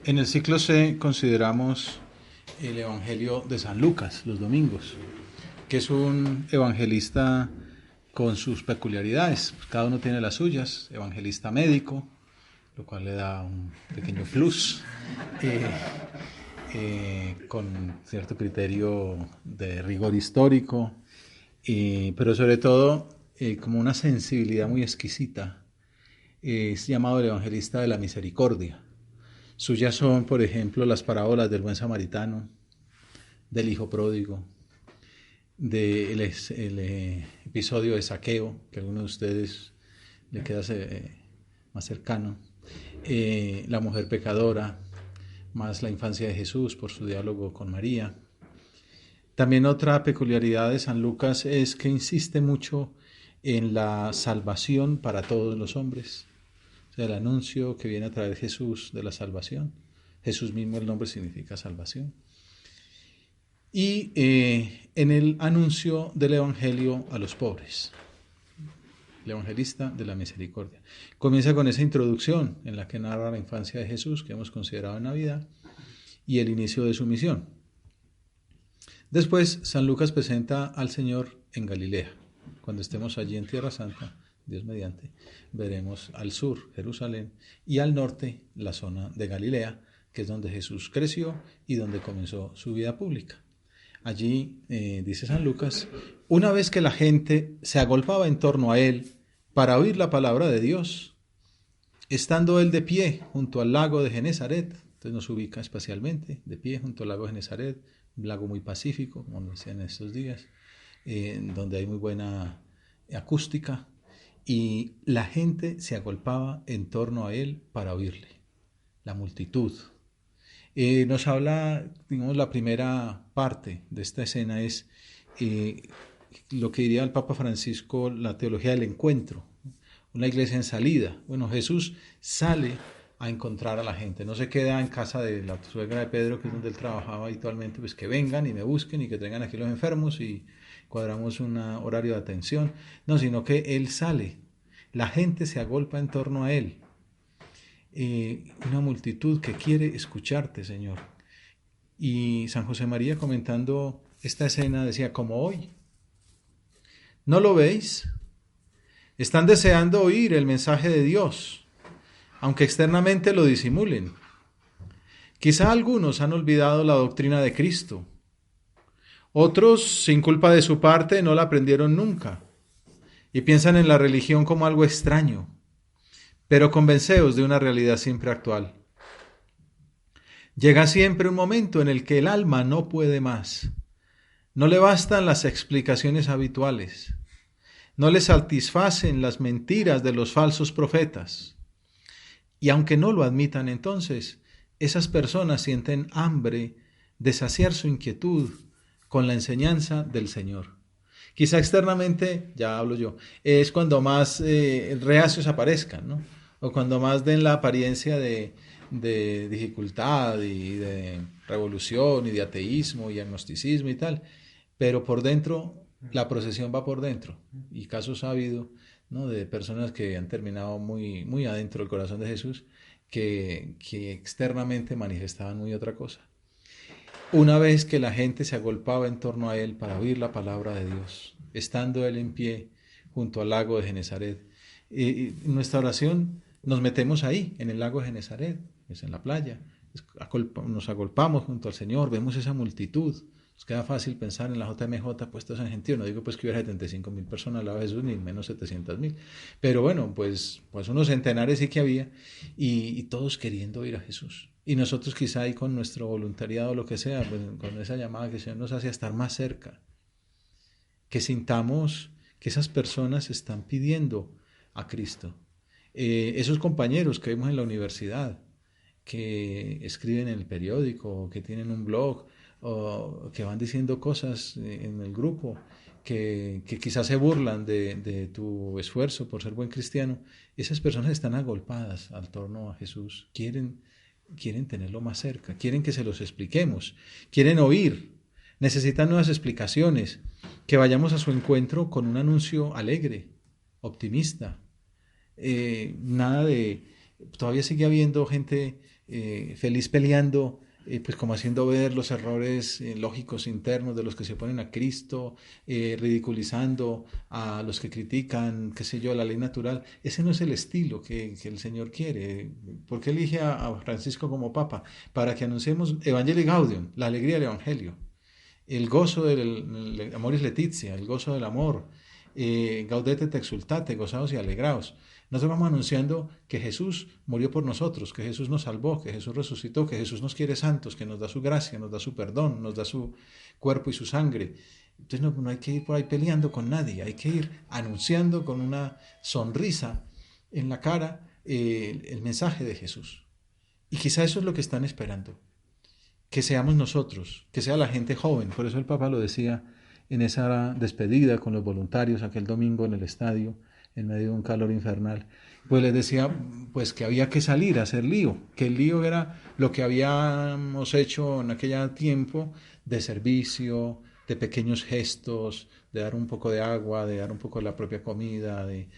En el ciclo C consideramos el Evangelio de San Lucas, los domingos, que es un evangelista con sus peculiaridades. Cada uno tiene las suyas. Evangelista médico, lo cual le da un pequeño plus, con cierto criterio de rigor histórico, pero sobre todo como una sensibilidad muy exquisita. Es llamado el evangelista de la misericordia. Suyas son, por ejemplo, las parábolas del buen samaritano, del hijo pródigo, del episodio de Zaqueo, que a algunos de ustedes le queda más cercano, la mujer pecadora, más la infancia de Jesús por su diálogo con María. También otra peculiaridad de San Lucas es que insiste mucho en la salvación para todos los hombres. El anuncio que viene a traer Jesús de la salvación. Jesús mismo, el nombre significa salvación. Y en el anuncio del Evangelio a los pobres. El evangelista de la misericordia. Comienza con esa introducción en la que narra la infancia de Jesús, que hemos considerado en Navidad, y el inicio de su misión. Después, San Lucas presenta al Señor en Galilea. Cuando estemos allí en Tierra Santa, Dios mediante, veremos al sur Jerusalén y al norte la zona de Galilea, que es donde Jesús creció y donde comenzó su vida pública. Allí, dice San Lucas, una vez que la gente se agolpaba en torno a él para oír la palabra de Dios, estando él de pie junto al lago de Genesaret, entonces nos ubica espacialmente, de pie junto al lago de Genesaret, un lago muy pacífico, como lo decían en estos días, donde hay muy buena acústica, y la gente se agolpaba en torno a él para oírle, la multitud. Nos habla, digamos, la primera parte de esta escena es lo que diría el Papa Francisco, la teología del encuentro, una iglesia en salida. Bueno, Jesús sale a encontrar a la gente, no se queda en casa de la suegra de Pedro, que es donde él trabajaba habitualmente, pues que vengan y me busquen y que traigan aquí los enfermos y cuadramos un horario de atención, no, sino que él sale, la gente se agolpa en torno a él, una multitud que quiere escucharte, Señor. Y San José María, comentando esta escena, decía, como hoy, ¿no lo veis? Están deseando oír el mensaje de Dios, aunque externamente lo disimulen. Quizá algunos han olvidado la doctrina de Cristo. Otros, sin culpa de su parte, no la aprendieron nunca y piensan en la religión como algo extraño, pero convenceos de una realidad siempre actual. Llega siempre un momento en el que el alma no puede más. No le bastan las explicaciones habituales. No le satisfacen las mentiras de los falsos profetas. Y aunque no lo admitan entonces, esas personas sienten hambre de saciar su inquietud con la enseñanza del Señor. Quizá externamente, ya hablo yo, es cuando más reacios aparezcan, ¿no? O cuando más den la apariencia de dificultad y de revolución y de ateísmo y agnosticismo y tal, pero por dentro, la procesión va por dentro. Y casos ha habido, ¿no?, de personas que han terminado muy, muy adentro del corazón de Jesús, que externamente manifestaban muy otra cosa. Una vez que la gente se agolpaba en torno a él para oír la palabra de Dios, estando él en pie junto al lago de Genesaret, en nuestra oración nos metemos ahí, en el lago de Genesaret, es en la playa, nos agolpamos junto al Señor, vemos esa multitud. Nos queda fácil pensar en la JMJ puestos en gentío, no digo pues que hubiera 75.000 personas al lado de Jesús, ni menos 700.000, pero bueno, pues unos centenares sí que había, y todos queriendo ir a Jesús. Y nosotros quizá ahí con nuestro voluntariado o lo que sea, pues, con esa llamada que el Señor nos hace a estar más cerca, que sintamos que esas personas están pidiendo a Cristo. Esos compañeros que vemos en la universidad, que escriben en el periódico, que tienen un blog, o que van diciendo cosas en el grupo, que quizás se burlan de tu esfuerzo por ser buen cristiano, esas personas están agolpadas al torno a Jesús, quieren tenerlo más cerca, quieren que se los expliquemos, quieren oír, necesitan nuevas explicaciones, que vayamos a su encuentro con un anuncio alegre, optimista, nada de Todavía sigue habiendo gente feliz peleando, pues como haciendo ver los errores lógicos internos de los que se oponen a Cristo, ridiculizando a los que critican, qué sé yo, la ley natural. Ese no es el estilo que el Señor quiere. ¿Por qué elige a Francisco como Papa? Para que anunciemos Evangelii Gaudium, la alegría del Evangelio, el gozo del amoris laetitia, el gozo del amor, gaudete et exultate, gozados y alegraos. Nosotros vamos anunciando que Jesús murió por nosotros, que Jesús nos salvó, que Jesús resucitó, que Jesús nos quiere santos, que nos da su gracia, nos da su perdón, nos da su cuerpo y su sangre. Entonces no hay que ir por ahí peleando con nadie, hay que ir anunciando con una sonrisa en la cara el mensaje de Jesús. Y quizá eso es lo que están esperando, que seamos nosotros, que sea la gente joven. Por eso el Papa lo decía en esa despedida con los voluntarios aquel domingo en el estadio, en medio de un calor infernal. Pues les decía pues que había que salir a hacer lío, que el lío era lo que habíamos hecho en aquel tiempo de servicio, de pequeños gestos, de dar un poco de agua, de dar un poco de la propia comida, de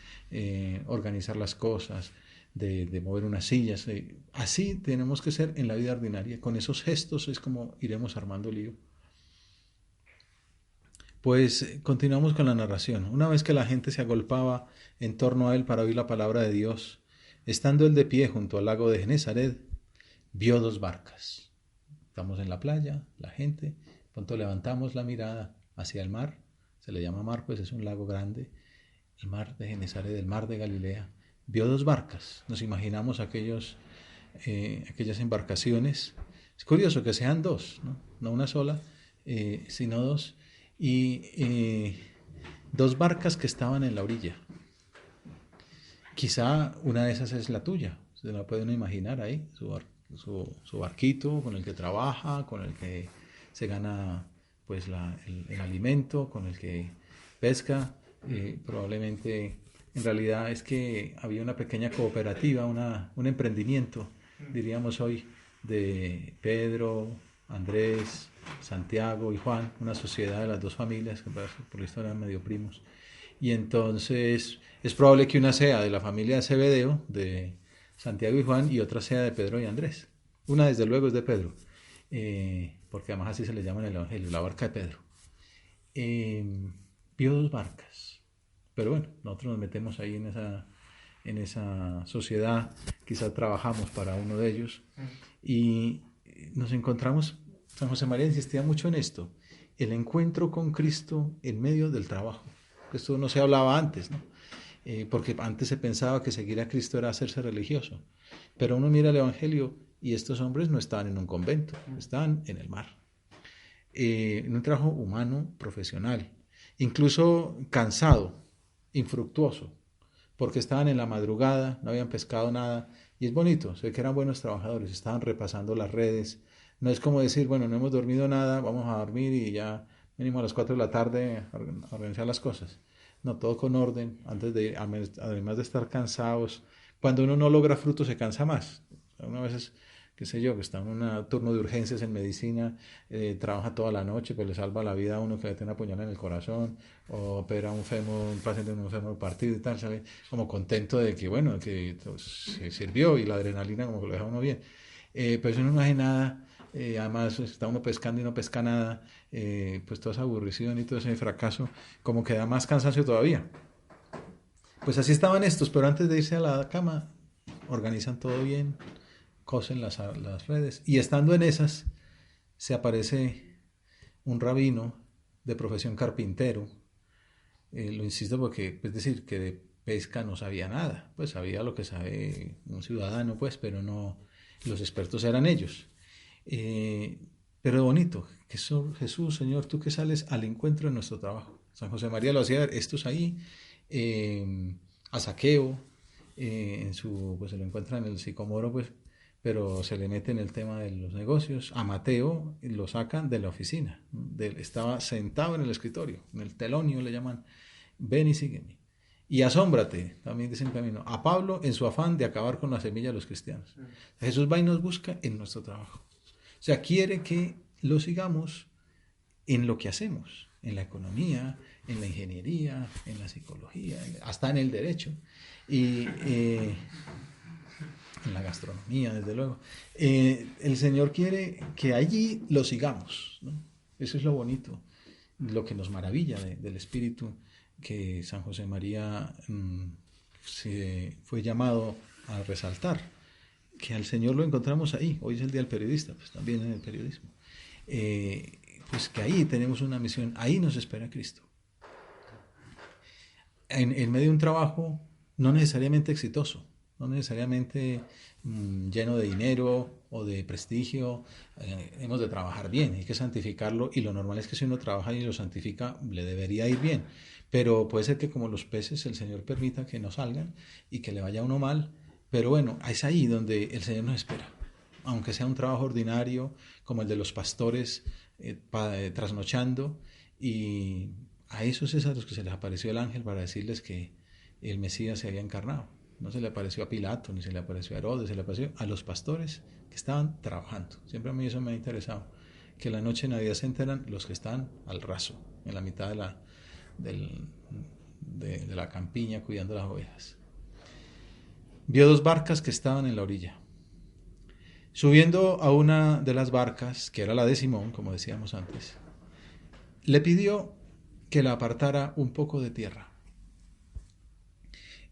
organizar las cosas, de mover unas sillas. Así tenemos que ser en la vida ordinaria. Con esos gestos es como iremos armando lío. Pues continuamos con la narración. Una vez que la gente se agolpaba en torno a él para oír la palabra de Dios, estando él de pie junto al lago de Genesaret, vio dos barcas. Estamos en la playa, la gente, pronto levantamos la mirada hacia el mar, se le llama mar, pues es un lago grande, el mar de Genesaret, el mar de Galilea. Vio dos barcas, nos imaginamos aquellas embarcaciones. Es curioso que sean dos, no una sola, sino dos, y dos barcas que estaban en la orilla. Quizá una de esas es la tuya, se la puede uno imaginar ahí, su barquito con el que trabaja, con el que se gana pues el alimento, con el que pesca. Probablemente en realidad es que había una pequeña cooperativa, un emprendimiento, diríamos hoy, de Pedro, Andrés, Santiago y Juan, una sociedad de las dos familias, que por la historia eran medio primos. Y entonces es probable que una sea de la familia de Zebedeo, de Santiago y Juan, y otra sea de Pedro y Andrés. Una desde luego es de Pedro, porque además así se le llama en el Evangelio, la barca de Pedro. Vio dos barcas, pero bueno, nosotros nos metemos ahí en esa sociedad, quizás trabajamos para uno de ellos, y nos encontramos. San José María insistía mucho en esto, el encuentro con Cristo en medio del trabajo. Esto no se hablaba antes, ¿no? Porque antes se pensaba que seguir a Cristo era hacerse religioso. Pero uno mira el Evangelio y estos hombres no estaban en un convento, estaban en el mar. En un trabajo humano, profesional, incluso cansado, infructuoso, porque estaban en la madrugada, no habían pescado nada, y es bonito, sé que eran buenos trabajadores, estaban repasando las redes. No es como decir, bueno, no hemos dormido nada, vamos a dormir y ya venimos a las 4 de la tarde a organizar las cosas. No, todo con orden, antes de ir, además de estar cansados. Cuando uno no logra fruto se cansa más. Una vez, qué sé yo, que está en un turno de urgencias en medicina, trabaja toda la noche, pues le salva la vida a uno que le tiene una puñalada en el corazón, o opera un paciente en un fémur partido y tal, ¿sabe? Como contento de que, bueno, que se sirvió y la adrenalina como que lo deja uno bien. Pero si uno no hace nada, además está uno pescando y no pesca nada, pues toda esa aburrición y todo ese fracaso, como que da más cansancio todavía. Pues así estaban estos, pero antes de irse a la cama, organizan todo bien, cosen las redes, y estando en esas, se aparece un rabino de profesión carpintero. Lo insisto porque, es decir, que de pesca no sabía nada, pues sabía lo que sabe un ciudadano, pues, pero no, los expertos eran ellos. Pero bonito, que Jesús, Señor, tú que sales al encuentro de nuestro trabajo. San José María lo hacía, estos ahí, a Zaqueo, pues se lo encuentra en el sicomoro, pues, pero se le mete en el tema de los negocios. A Mateo lo sacan de la oficina, estaba sentado en el escritorio, en el telonio le llaman, ven y sígueme. Y asómbrate, también dicen camino, a Pablo en su afán de acabar con la semilla de los cristianos. Jesús va y nos busca en nuestro trabajo. O sea, quiere que lo sigamos en lo que hacemos, en la economía, en la ingeniería, en la psicología, hasta en el derecho. Y en la gastronomía, desde luego. El Señor quiere que allí lo sigamos, ¿no? Eso es lo bonito, lo que nos maravilla del Espíritu, que San José María se fue llamado a resaltar, que al Señor lo encontramos ahí. Hoy es el Día del Periodista, pues también en el periodismo. Pues que ahí tenemos una misión, ahí nos espera Cristo. En medio de un trabajo no necesariamente exitoso, no necesariamente lleno de dinero o de prestigio, hemos de trabajar bien, hay que santificarlo, y lo normal es que si uno trabaja y lo santifica, le debería ir bien, pero puede ser que como los peces el Señor permita que no salgan y que le vaya a uno mal, pero bueno, es ahí donde el Señor nos espera, aunque sea un trabajo ordinario como el de los pastores trasnochando, y a esos es a los que se les apareció el ángel para decirles que el Mesías se había encarnado. No se le apareció a Pilato, ni se le apareció a Herodes, se le apareció a los pastores que estaban trabajando. Siempre a mí eso me ha interesado, que la noche de Navidad se enteran los que están al raso, en la mitad de la campiña cuidando las ovejas. Vio 2 barcas que estaban en la orilla. Subiendo a una de las barcas, que era la de Simón, como decíamos antes, le pidió que la apartara un poco de tierra.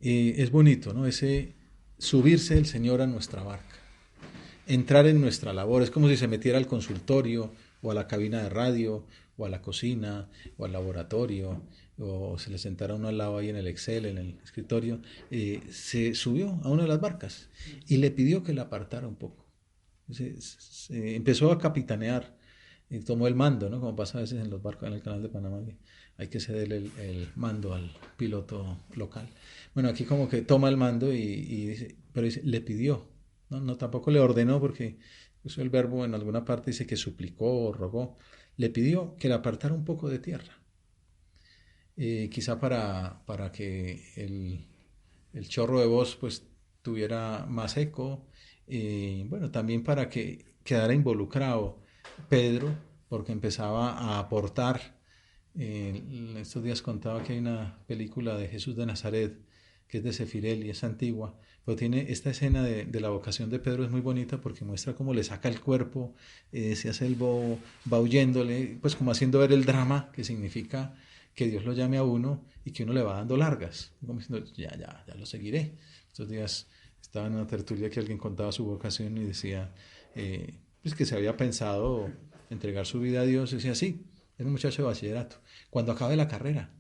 Es bonito, ¿no? Ese subirse el Señor a nuestra barca, entrar en nuestra labor. Es como si se metiera al consultorio o a la cabina de radio o a la cocina o al laboratorio, o se le sentara uno al lado ahí en el Excel, en el escritorio. Se subió a una de las barcas y le pidió que la apartara un poco. Se empezó a capitanear, y tomó el mando, ¿no? Como pasa a veces en los barcos en el canal de Panamá, que hay que cederle el mando al piloto local. Bueno, aquí como que toma el mando y dice, pero dice, le pidió, ¿no? No, tampoco le ordenó, porque eso el verbo en alguna parte dice que suplicó o rogó. Le pidió que le apartara un poco de tierra, quizá para que el chorro de voz pues tuviera más eco, bueno, también para que quedara involucrado Pedro, porque empezaba a aportar. Estos días contaba que hay una película de Jesús de Nazaret, que es de Sefirelli, es antigua, pero tiene esta escena de la vocación de Pedro, es muy bonita porque muestra cómo le saca el cuerpo, se hace el bobo, va huyéndole, pues como haciendo ver el drama que significa que Dios lo llame a uno y que uno le va dando largas, como diciendo, ya lo seguiré. Estos días estaba en una tertulia que alguien contaba su vocación y decía pues que se había pensado entregar su vida a Dios, y decía, sí, era un muchacho de bachillerato, cuando acabe la carrera,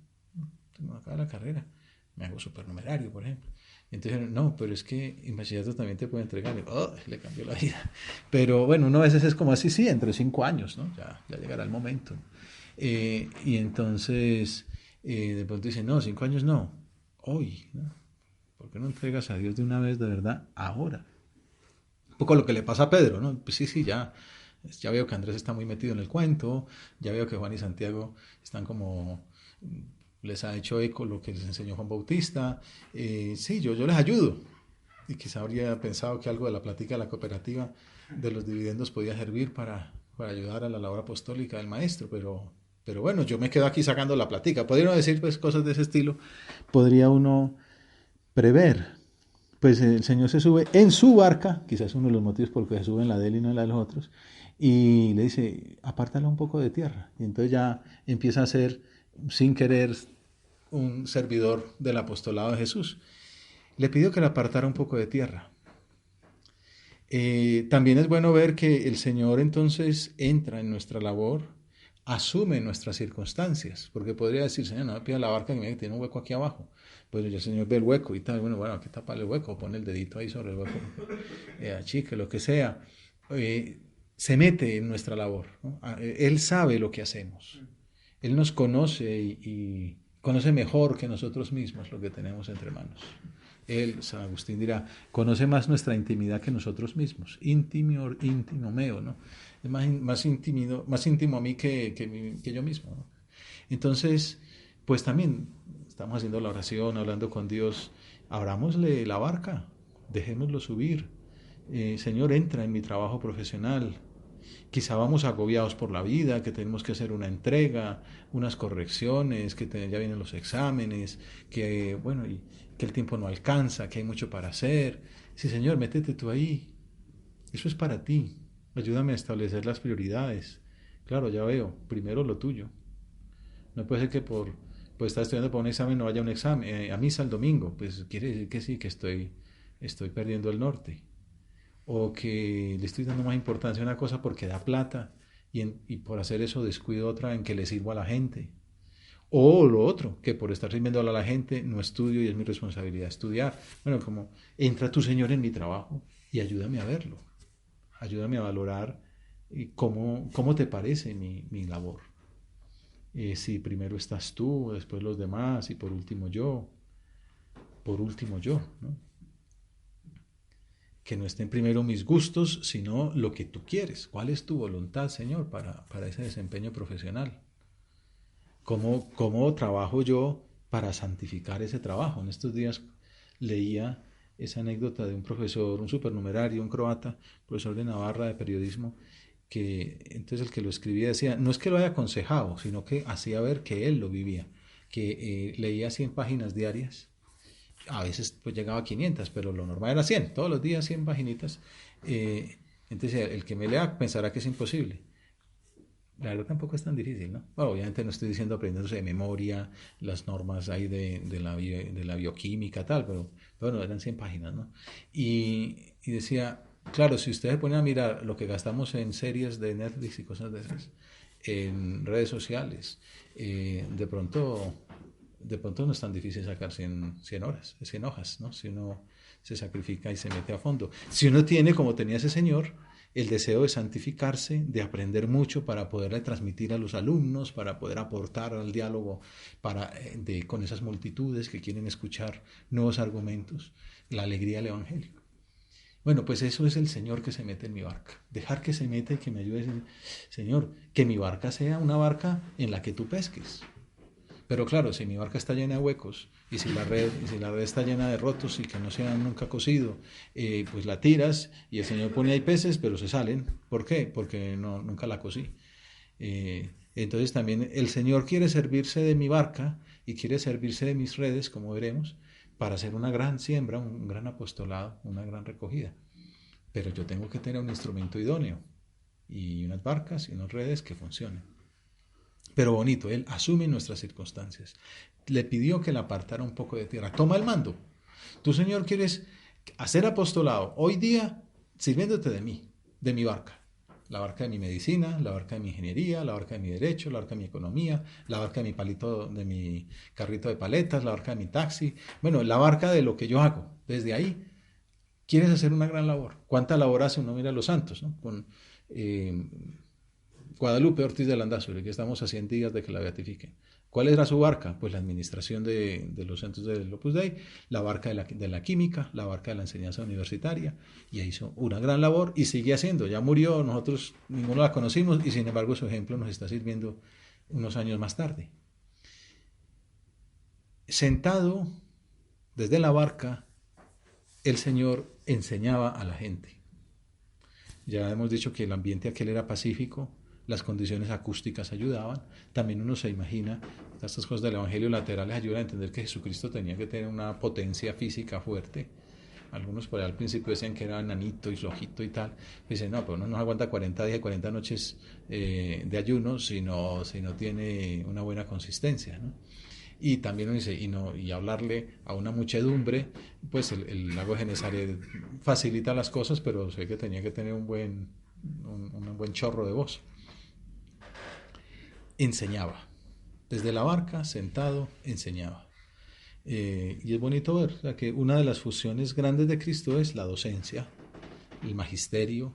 me hago supernumerario, por ejemplo. Y entonces, no, pero es que en bachillerato también te puede entregar. Le cambió la vida. Pero bueno, uno a veces es como así, sí, entre 5 años, ¿no? Ya llegará el momento. Y entonces, de pronto dice, no, 5 años no, hoy, ¿no? ¿Por qué no entregas a Dios de una vez, de verdad, ahora? Un poco lo que le pasa a Pedro, ¿no? Pues sí, ya veo que Andrés está muy metido en el cuento, ya veo que Juan y Santiago están como, les ha hecho eco lo que les enseñó Juan Bautista, sí, yo les ayudo, y quizá habría pensado que algo de la plática de la cooperativa de los dividendos podía servir para ayudar a la labor apostólica del maestro, pero bueno, yo me quedo aquí sacando la plática. Podría decir pues cosas de ese estilo, podría uno prever. Pues el Señor se sube en su barca, quizás uno de los motivos por los que se sube en la de él y no en la de los otros, y le dice, apártala un poco de tierra. Y entonces ya empieza a ser, sin querer, un servidor del apostolado de Jesús. Le pidió que la apartara un poco de tierra. También es bueno ver que el Señor entonces entra en nuestra labor, asume nuestras circunstancias, porque podría decir, Señor, no me pida la barca que tiene un hueco aquí abajo. Pues ya el Señor ve el hueco y tal, bueno, hay que taparle el hueco, pone el dedito ahí sobre el hueco, achique, lo que sea. Se mete en nuestra labor, ¿no? Él sabe lo que hacemos. Él nos conoce y conoce mejor que nosotros mismos lo que tenemos entre manos. Él, San Agustín dirá, conoce más nuestra intimidad que nosotros mismos. Íntimo meo, ¿no? Es más íntimo a mí que yo mismo, ¿no? Entonces, pues también estamos haciendo la oración, hablando con Dios, abrámosle la barca, dejémoslo subir. Señor, entra en mi trabajo profesional. quizá vamos agobiados por la vida, que tenemos que hacer una entrega, unas correcciones, ya vienen los exámenes, que bueno, y que el tiempo no alcanza, que hay mucho para hacer. Sí, Señor, métete tú ahí. Eso es para ti. Ayúdame a establecer las prioridades. Claro, ya veo, primero lo tuyo. No puede ser que por estar estudiando para un examen no haya un examen, a misa el domingo. Pues quiere decir que sí, que estoy perdiendo el norte. O que le estoy dando más importancia a una cosa porque da plata y por hacer eso descuido otra en que le sirvo a la gente. O lo otro, que por estar sirviendo a la gente no estudio y es mi responsabilidad estudiar. Bueno, como entra tu Señor en mi trabajo y ayúdame a verlo. Ayúdame a valorar cómo te parece mi labor. Si primero estás tú, después los demás y por último yo. Por último yo, ¿no? Que no estén primero mis gustos, sino lo que tú quieres. ¿Cuál es tu voluntad, Señor, para ese desempeño profesional? ¿Cómo trabajo yo para santificar ese trabajo? En estos días leía esa anécdota de un profesor, un supernumerario, un croata, profesor de Navarra de periodismo, que entonces el que lo escribía decía, no es que lo haya aconsejado, sino que hacía ver que él lo vivía, que leía 100 páginas diarias, a veces pues llegaba a 500, pero lo normal era 100, todos los días 100 paginitas. Entonces el que me lea pensará que es imposible. La verdad tampoco es tan difícil, ¿no? Bueno, obviamente no estoy diciendo aprendiéndose de memoria las normas ahí de la bioquímica, tal, pero bueno, eran 100 páginas, ¿no? Y decía, claro, si ustedes se ponen a mirar lo que gastamos en series de Netflix y cosas de esas, en redes sociales, de pronto no es tan difícil sacar 100 horas, 100 hojas, ¿no? Si uno se sacrifica y se mete a fondo. Si uno tiene, como tenía ese señor, el deseo de santificarse, de aprender mucho para poderle transmitir a los alumnos, para poder aportar al diálogo con esas multitudes que quieren escuchar nuevos argumentos, la alegría del Evangelio. Bueno, pues eso es el Señor que se mete en mi barca. Dejar que se meta y que me ayude a decir, Señor, que mi barca sea una barca en la que tú pesques. Pero claro, si mi barca está llena de huecos y si la red está llena de rotos y que no se han nunca cosido, pues la tiras y el Señor pone ahí peces, pero se salen. ¿Por qué? Porque nunca la cosí. Entonces también el Señor quiere servirse de mi barca y quiere servirse de mis redes, como veremos, para hacer una gran siembra, un gran apostolado, una gran recogida. Pero yo tengo que tener un instrumento idóneo y unas barcas y unas redes que funcionen. Pero bonito, Él asume nuestras circunstancias. Le pidió que la apartara un poco de tierra. Toma el mando. Tú, Señor, quieres hacer apostolado hoy día sirviéndote de mí, de mi barca. La barca de mi medicina, la barca de mi ingeniería, la barca de mi derecho, la barca de mi economía, la barca de mi palito, de mi carrito de paletas, la barca de mi taxi. Bueno, la barca de lo que yo hago. Desde ahí, quieres hacer una gran labor. ¿Cuánta labor hace uno? Mira a los santos, ¿no? Con Guadalupe Ortiz de Landazuri, que estamos a 100 días de que la beatifiquen. ¿Cuál era su barca? Pues la administración de los centros del Opus Dei, la barca de la química, la barca de la enseñanza universitaria, y hizo una gran labor y sigue haciendo. Ya murió, nosotros ninguno la conocimos y sin embargo su ejemplo nos está sirviendo unos años más tarde. Sentado desde la barca, el Señor enseñaba a la gente. Ya hemos dicho que el ambiente aquel era pacífico, las condiciones acústicas ayudaban. También uno se imagina, estas cosas del Evangelio laterales ayudan a entender que Jesucristo tenía que tener una potencia física fuerte. Algunos por ahí al principio decían que era nanito y flojito y tal. Dicen, no, pero uno no aguanta 40 días y 40 noches de ayuno si no tiene una buena consistencia, ¿no? Y también uno dice, y hablarle a una muchedumbre, pues el lago de Genesaret facilita las cosas, pero sé que tenía que tener un buen chorro de voz. Enseñaba. Desde la barca, sentado, enseñaba. Y es bonito ver, o sea, que una de las fusiones grandes de Cristo es la docencia, el magisterio.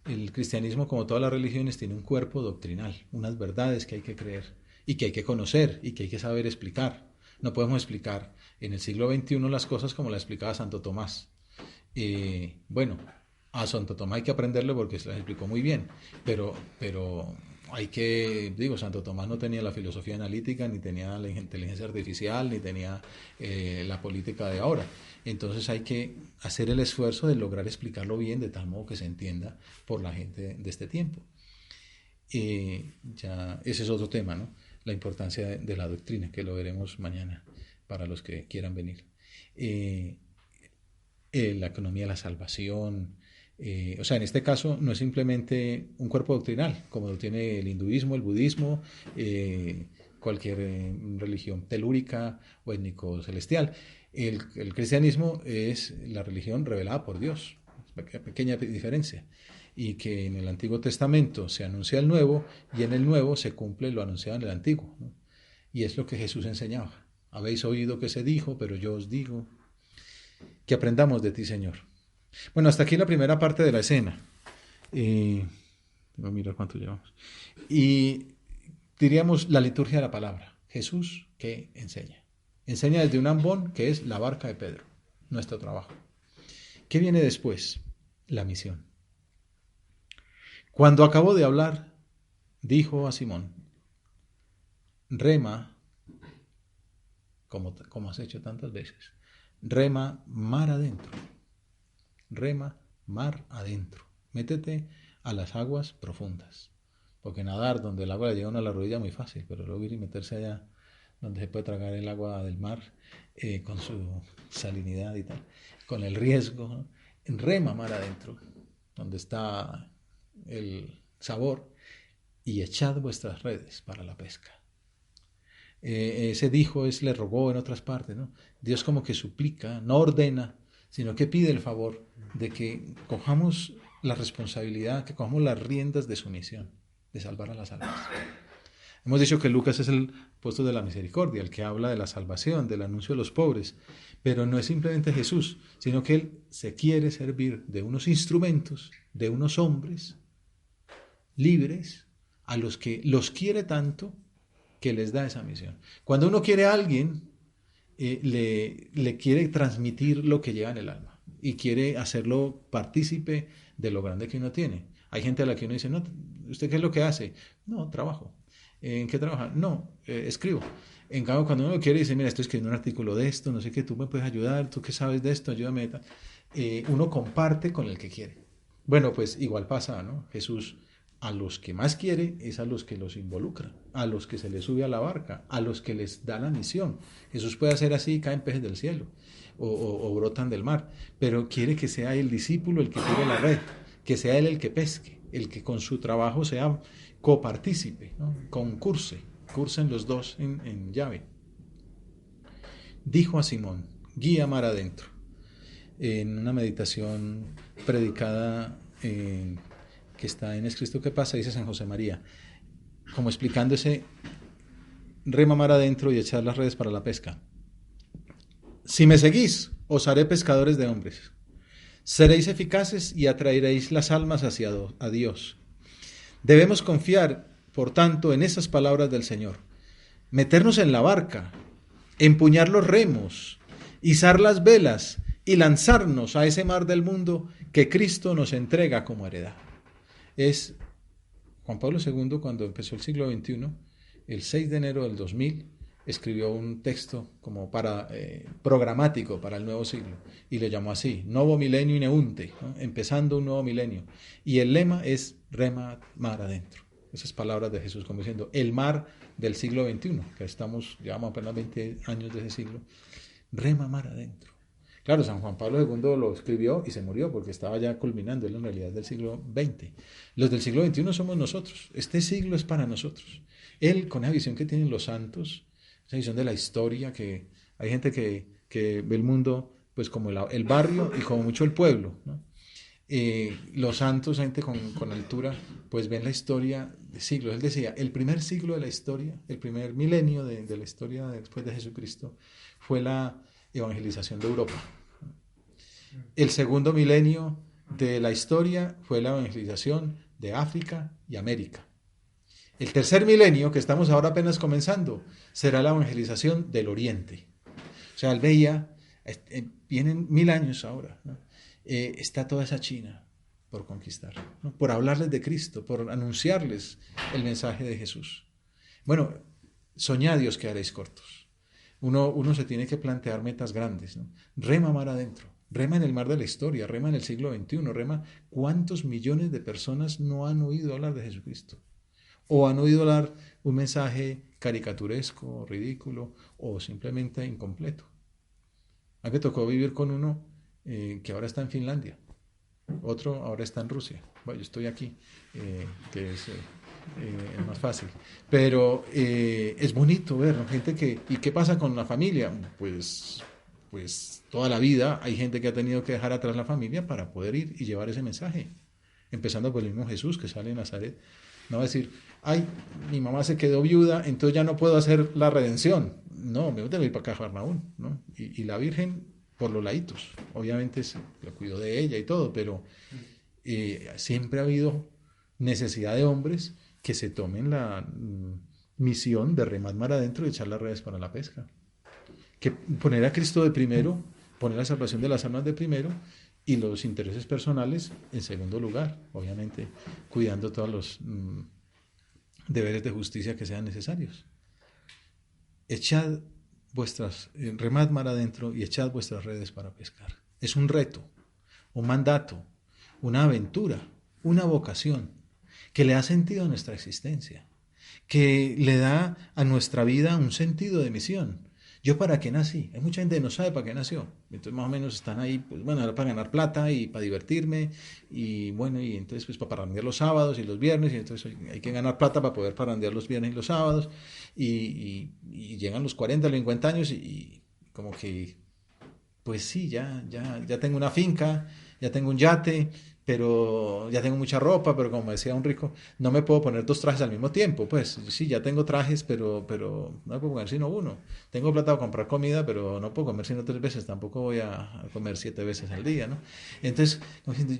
El cristianismo, como todas las religiones, tiene un cuerpo doctrinal, unas verdades que hay que creer y que hay que conocer y que hay que saber explicar. No podemos explicar en el siglo XXI las cosas como las explicaba Santo Tomás. Bueno, a Santo Tomás hay que aprenderlo porque se las explicó muy bien, pero Santo Tomás no tenía la filosofía analítica, ni tenía la inteligencia artificial, ni tenía la política de ahora. Entonces hay que hacer el esfuerzo de lograr explicarlo bien de tal modo que se entienda por la gente de este tiempo. Ya ese es otro tema, ¿no? La importancia de la doctrina, que lo veremos mañana para los que quieran venir. Eh, la economía de la salvación. O sea, en este caso no es simplemente un cuerpo doctrinal, como lo tiene el hinduismo, el budismo, cualquier religión telúrica o étnico celestial. El cristianismo es la religión revelada por Dios, pequeña diferencia, y que en el Antiguo Testamento se anuncia el Nuevo y en el Nuevo se cumple lo anunciado en el Antiguo, ¿no? Y es lo que Jesús enseñaba. Habéis oído que se dijo, pero yo os digo que aprendamos de ti, Señor. Bueno, hasta aquí la primera parte de la escena. Voy a mirar cuánto llevamos. Y diríamos la liturgia de la palabra. Jesús, ¿qué enseña? Enseña desde un ambón, que es la barca de Pedro, nuestro trabajo. ¿Qué viene después? La misión. Cuando acabó de hablar, dijo a Simón, rema, como has hecho tantas veces, rema mar adentro. Rema mar adentro. Métete a las aguas profundas. Porque nadar donde el agua le llega a uno a la rodilla es muy fácil, pero luego ir y meterse allá donde se puede tragar el agua del mar con su salinidad y tal, con el riesgo, ¿no? Rema mar adentro, donde está el sabor, y echad vuestras redes para la pesca. Ese dijo le rogó en otras partes, ¿no? Dios como que suplica, no ordena, sino que pide el favor de que cojamos la responsabilidad, que cojamos las riendas de su misión, de salvar a las almas. Hemos dicho que Lucas es el apóstol de la misericordia, el que habla de la salvación, del anuncio de los pobres, pero no es simplemente Jesús, sino que él se quiere servir de unos instrumentos, de unos hombres libres, a los que los quiere tanto que les da esa misión. Cuando uno quiere a alguien, le quiere transmitir lo que lleva en el alma y quiere hacerlo partícipe de lo grande que uno tiene. Hay gente a la que uno dice, no, ¿usted qué es lo que hace? No, trabajo. ¿En qué trabaja? No, escribo. En cambio, cuando uno lo quiere, dice, mira, estoy escribiendo un artículo de esto, no sé qué, tú me puedes ayudar, tú qué sabes de esto, ayúdame. Uno comparte con el que quiere. Bueno, pues igual pasa, ¿no? Jesús a los que más quiere es a los que los involucra, a los que se les sube a la barca, a los que les da la misión. Jesús puede hacer así y caen peces del cielo o brotan del mar, pero quiere que sea el discípulo el que tire la red, que sea él el que pesque, el que con su trabajo sea copartícipe, ¿no? Cursen los dos en llave. Dijo a Simón, guía mar adentro, en una meditación predicada que está en Es Cristo que pasa, dice San José María, como explicando ese rema mar adentro y echar las redes para la pesca. Si me seguís, os haré pescadores de hombres. Seréis eficaces y atraeréis las almas hacia a Dios. Debemos confiar, por tanto, en esas palabras del Señor. Meternos en la barca, empuñar los remos, izar las velas y lanzarnos a ese mar del mundo que Cristo nos entrega como heredad. Es Juan Pablo II, cuando empezó el siglo XXI, el 6 de enero del 2000, escribió un texto como programático para el nuevo siglo, y le llamó así, Novo Milenio Ineunte, ¿no? Empezando un nuevo milenio. Y el lema es rema mar adentro. Esas palabras de Jesús, como diciendo, el mar del siglo XXI, que llevamos apenas 20 años de ese siglo, rema mar adentro. Claro, San Juan Pablo II lo escribió y se murió porque estaba ya culminando, él en realidad del siglo XX. Los del siglo XXI somos nosotros, este siglo es para nosotros. Él, con esa visión que tienen los santos, esa visión de la historia, que hay gente que ve el mundo pues como el barrio y como mucho el pueblo, ¿no? Los santos, gente con altura, pues ven la historia de siglos. Él decía, el primer siglo de la historia, el primer milenio de la historia después de Jesucristo, fue la evangelización de Europa. El segundo milenio de la historia fue la evangelización de África y América. El tercer milenio, que estamos ahora apenas comenzando, será la evangelización del Oriente. O sea, él veía, vienen 1000 años ahora, ¿no? Está toda esa China por conquistar, ¿no? Por hablarles de Cristo, por anunciarles el mensaje de Jesús. Bueno, soñad y os quedaréis cortos. Uno se tiene que plantear metas grandes, ¿no? Rema mar adentro, rema en el mar de la historia, rema en el siglo XXI, rema cuántos millones de personas no han oído hablar de Jesucristo. o han oído hablar un mensaje caricaturesco, ridículo o simplemente incompleto. A mí me tocó vivir con uno que ahora está en Finlandia, otro ahora está en Rusia. Bueno, yo estoy aquí, que es más fácil. Pero es bonito ver, ¿no? Gente que... ¿Y qué pasa con la familia? Pues toda la vida hay gente que ha tenido que dejar atrás la familia para poder ir y llevar ese mensaje. Empezando por el mismo Jesús que sale en Nazaret. No va a decir, ay, mi mamá se quedó viuda, entonces ya no puedo hacer la redención. No, me voy a ir para Cafarnaúm, ¿no? Y la Virgen por los laditos. Obviamente se lo cuidó de ella y todo, pero siempre ha habido necesidad de hombres que se tomen la misión de remar mar adentro y echar las redes para la pesca. Que poner a Cristo de primero, poner la salvación de las almas de primero y los intereses personales en segundo lugar, obviamente cuidando todos los deberes de justicia que sean necesarios. Echad remad mar adentro y echad vuestras redes para pescar. Es un reto, un mandato, una aventura, una vocación que le da sentido a nuestra existencia, que le da a nuestra vida un sentido de misión. ¿Yo para qué nací? Hay mucha gente que no sabe para qué nació. Entonces más o menos están ahí, pues bueno, para ganar plata y para divertirme. Y bueno, y entonces pues para parrandear los sábados y los viernes. Y entonces hay que ganar plata para poder parrandear los viernes y los sábados. Y llegan los 40, los 50 años y como que, pues sí, ya tengo una finca, ya tengo un yate, pero ya tengo mucha ropa, pero como decía un rico, no me puedo poner 2 trajes al mismo tiempo. Pues sí, ya tengo trajes, pero no me puedo poner sino uno. Tengo plata para comprar comida, pero no puedo comer sino 3 veces, tampoco voy a comer 7 veces al día, ¿no? Entonces,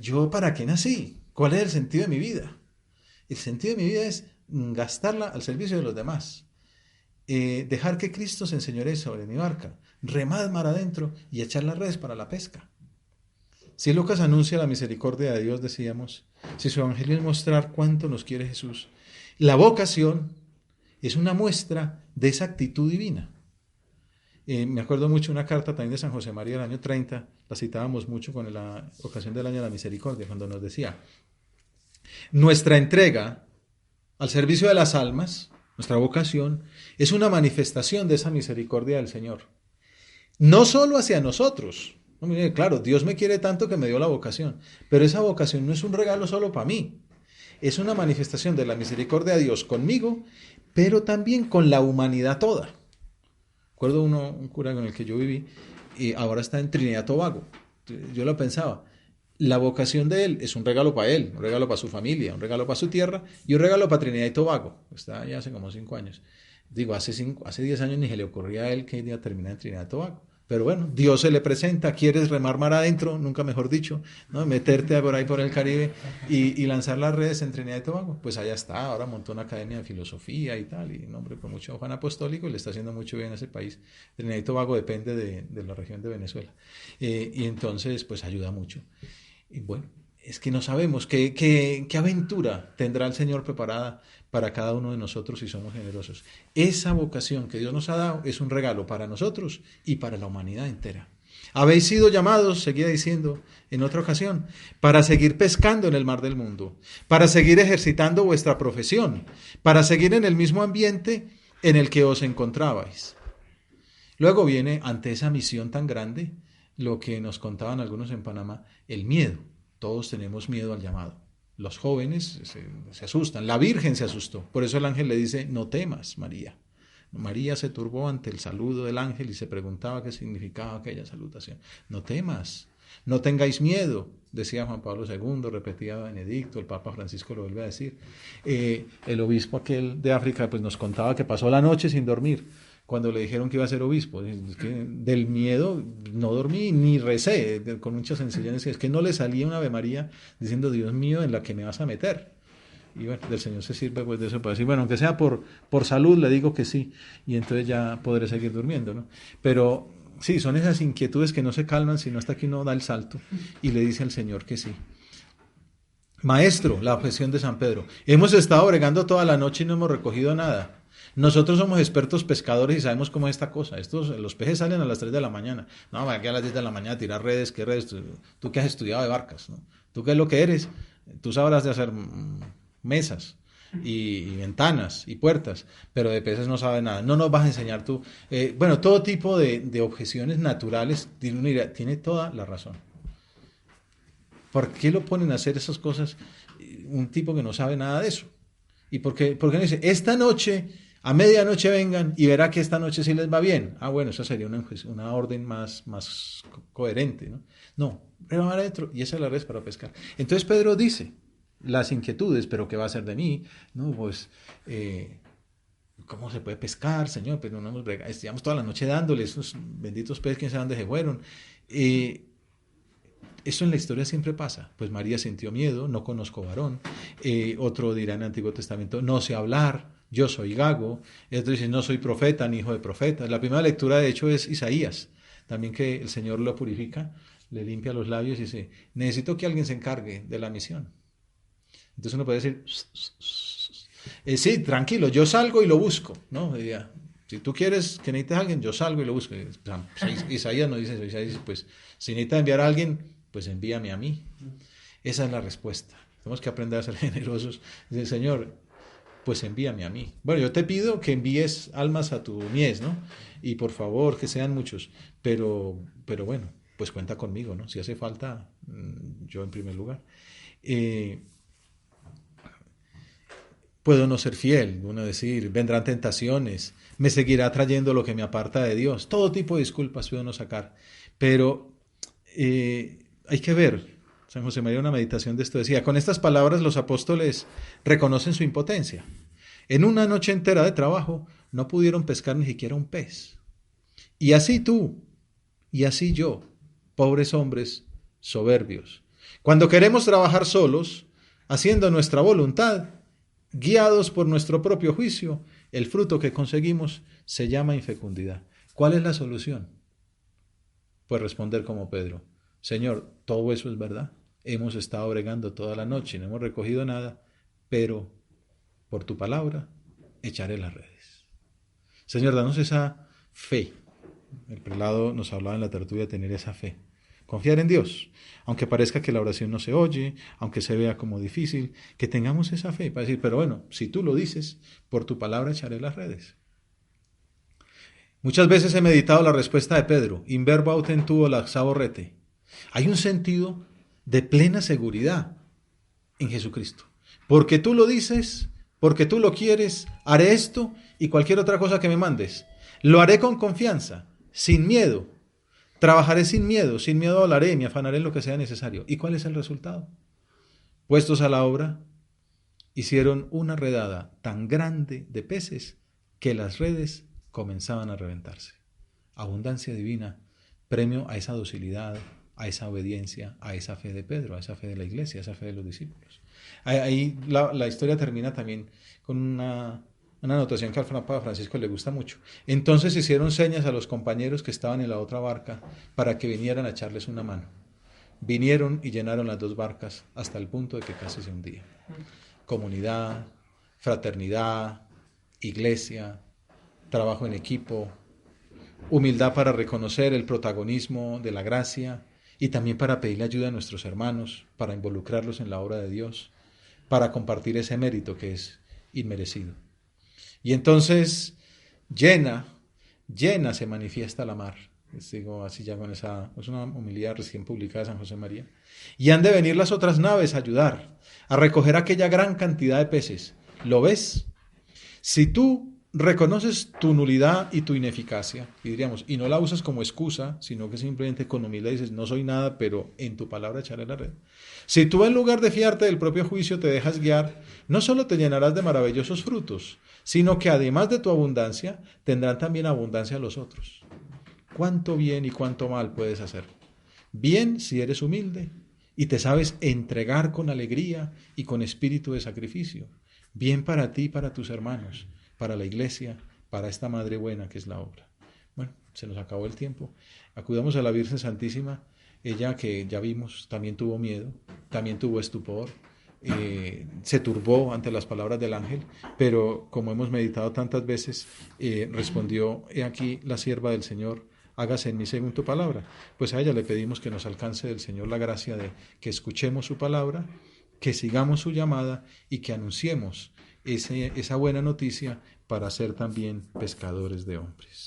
¿yo para qué nací? ¿Cuál es el sentido de mi vida? El sentido de mi vida es gastarla al servicio de los demás. Dejar que Cristo se enseñoree sobre mi barca, remad mar adentro y echar las redes para la pesca. Si Lucas anuncia la misericordia de Dios, decíamos, si su evangelio es mostrar cuánto nos quiere Jesús, la vocación es una muestra de esa actitud divina. Me acuerdo mucho una carta también de San José María del año 30, la citábamos mucho con la ocasión del año de la misericordia, cuando nos decía, nuestra entrega al servicio de las almas, nuestra vocación, es una manifestación de esa misericordia del Señor. No solo hacia nosotros. No, mire, claro, Dios me quiere tanto que me dio la vocación, pero esa vocación no es un regalo solo para mí. Es una manifestación de la misericordia de Dios conmigo, pero también con la humanidad toda. Recuerdo un cura con el que yo viví, y ahora está en Trinidad y Tobago. Yo lo pensaba. La vocación de él es un regalo para él, un regalo para su familia, un regalo para su tierra y un regalo para Trinidad y Tobago. Está ya hace como 5 años. Digo, hace 10 años ni se le ocurría a él que iba a terminar en Trinidad y Tobago. Pero bueno, Dios se le presenta, quieres remar mar adentro, nunca mejor dicho, ¿no? Meterte por ahí por el Caribe y lanzar las redes en Trinidad y Tobago. Pues allá está, ahora montó una academia de filosofía y tal, y nombre por mucho Juan Apostólico, y le está haciendo mucho bien a ese país. Trinidad y Tobago depende de la región de Venezuela. Y entonces, pues ayuda mucho. Y bueno, es que no sabemos qué aventura tendrá el Señor preparada para cada uno de nosotros si somos generosos. Esa vocación que Dios nos ha dado es un regalo para nosotros y para la humanidad entera. Habéis sido llamados, seguía diciendo en otra ocasión, para seguir pescando en el mar del mundo, para seguir ejercitando vuestra profesión, para seguir en el mismo ambiente en el que os encontrabais. Luego viene, ante esa misión tan grande, lo que nos contaban algunos en Panamá, el miedo. Todos tenemos miedo al llamado. Los jóvenes se asustan. La Virgen se asustó. Por eso el ángel le dice, no temas, María. María se turbó ante el saludo del ángel y se preguntaba qué significaba aquella salutación. No temas, no tengáis miedo, decía Juan Pablo II, repetía Benedicto, el Papa Francisco lo vuelve a decir. El obispo aquel de África pues nos contaba que pasó la noche sin dormir cuando le dijeron que iba a ser obispo. Es que del miedo no dormí ni recé, con mucha sencillez. Es que no le salía una Ave María diciendo, Dios mío, ¿en la que me vas a meter? Y bueno, del Señor se sirve pues de eso para decir, bueno, aunque sea por salud, le digo que sí, y entonces ya podré seguir durmiendo, ¿no? Pero sí, son esas inquietudes que no se calman sino hasta que uno da el salto y le dice al Señor que sí. Maestro, la objeción de San Pedro, hemos estado bregando toda la noche y no hemos recogido nada. Nosotros somos expertos pescadores y sabemos cómo es esta cosa. Los peces salen a las 3 de la mañana. No, aquí a las 10 de la mañana a tirar redes. ¿Qué redes? Tú que has estudiado de barcas, ¿no? ¿Tú qué es lo que eres? Tú sabrás de hacer mesas. y ventanas y puertas, pero de peces no sabe nada. No nos vas a enseñar tú. Bueno, todo tipo de objeciones naturales, tiene toda la razón. ¿Por qué lo ponen a hacer esas cosas un tipo que no sabe nada de eso? ¿Y por qué no dice, esta noche, a medianoche vengan y verá que esta noche sí les va bien? Ah, bueno, esa sería una orden más coherente, ¿no? No, pero van adentro y esa es la red para pescar. Entonces Pedro dice las inquietudes, pero ¿qué va a hacer de mí? No, pues, ¿cómo se puede pescar, Señor? Pero no nos llevamos toda la noche dándoles esos benditos peces, quién sabe dónde se fueron. Eso en la historia siempre pasa. Pues María sintió miedo, no conozco varón. Otro dirá en el Antiguo Testamento, no sé hablar, yo soy gago. Otro dice, no soy profeta ni hijo de profeta. La primera lectura, de hecho, es Isaías. También que el Señor lo purifica, le limpia los labios y dice, necesito que alguien se encargue de la misión. Entonces uno puede decir, sí, tranquilo, yo salgo y lo busco, ¿no? Si tú quieres que necesites a alguien, yo salgo y lo busco. Isaías no dice eso, Isaías dice, pues, si necesitas enviar a alguien, pues envíame a mí. Esa es la respuesta. Tenemos que aprender a ser generosos. Dice, Señor, pues envíame a mí. Bueno, yo te pido que envíes almas a tu mies, ¿no? Y por favor, que sean muchos. Pero bueno, pues cuenta conmigo, ¿no? Si hace falta, yo en primer lugar. Puedo no ser fiel, uno decir, vendrán tentaciones, me seguirá trayendo lo que me aparta de Dios. Todo tipo de disculpas puedo no sacar. Pero hay que ver. San José María, una meditación de esto decía, con estas palabras los apóstoles reconocen su impotencia. En una noche entera de trabajo no pudieron pescar ni siquiera un pez. Y así tú, y así yo, pobres hombres soberbios. Cuando queremos trabajar solos, haciendo nuestra voluntad, guiados por nuestro propio juicio, el fruto que conseguimos se llama infecundidad. ¿Cuál es la solución? Pues responder como Pedro, Señor, todo eso es verdad. Hemos estado bregando toda la noche, no hemos recogido nada, pero por tu palabra echaré las redes. Señor, danos esa fe. El prelado nos hablaba en la tertulia de tener esa fe. Confiar en Dios, aunque parezca que la oración no se oye, aunque se vea como difícil, que tengamos esa fe para decir, pero bueno, si tú lo dices, por tu palabra echaré las redes. Muchas veces he meditado la respuesta de Pedro, in verbo autentuo laxavo rete. Hay un sentido de plena seguridad en Jesucristo. Porque tú lo dices, porque tú lo quieres, haré esto y cualquier otra cosa que me mandes. Lo haré con confianza, sin miedo. Trabajaré sin miedo hablaré, me afanaré en lo que sea necesario. ¿Y cuál es el resultado? Puestos a la obra, hicieron una redada tan grande de peces que las redes comenzaban a reventarse. Abundancia divina, premio a esa docilidad, a esa obediencia, a esa fe de Pedro, a esa fe de la iglesia, a esa fe de los discípulos. Ahí la historia termina también con una anotación que al Papa Francisco le gusta mucho. Entonces hicieron señas a los compañeros que estaban en la otra barca para que vinieran a echarles una mano. Vinieron y llenaron las dos barcas hasta el punto de que casi se hundían. Comunidad, fraternidad, iglesia, trabajo en equipo, humildad para reconocer el protagonismo de la gracia y también para pedirle ayuda a nuestros hermanos, para involucrarlos en la obra de Dios, para compartir ese mérito que es inmerecido. Y entonces, llena se manifiesta la mar. Les digo así ya con esa, es una homilía recién publicada de San José María. Y han de venir las otras naves a ayudar, a recoger aquella gran cantidad de peces. ¿Lo ves? Si tú reconoces tu nulidad y tu ineficacia, y diríamos, y no la usas como excusa, sino que simplemente con humildad dices, no soy nada, pero en tu palabra echaré la red. Si tú en lugar de fiarte del propio juicio te dejas guiar, no solo te llenarás de maravillosos frutos, sino que además de tu abundancia, tendrán también abundancia los otros. ¿Cuánto bien y cuánto mal puedes hacer? Bien si eres humilde y te sabes entregar con alegría y con espíritu de sacrificio. Bien para ti y para tus hermanos, para la iglesia, para esta madre buena que es la obra. Bueno, se nos acabó el tiempo. Acudamos a la Virgen Santísima. Ella, que ya vimos, también tuvo miedo, también tuvo estupor, se turbó ante las palabras del ángel, pero como hemos meditado tantas veces, respondió, he aquí la sierva del Señor, hágase en mí según tu palabra. Pues a ella le pedimos que nos alcance del Señor la gracia de que escuchemos su palabra, que sigamos su llamada y que anunciemos esa buena noticia para ser también pescadores de hombres.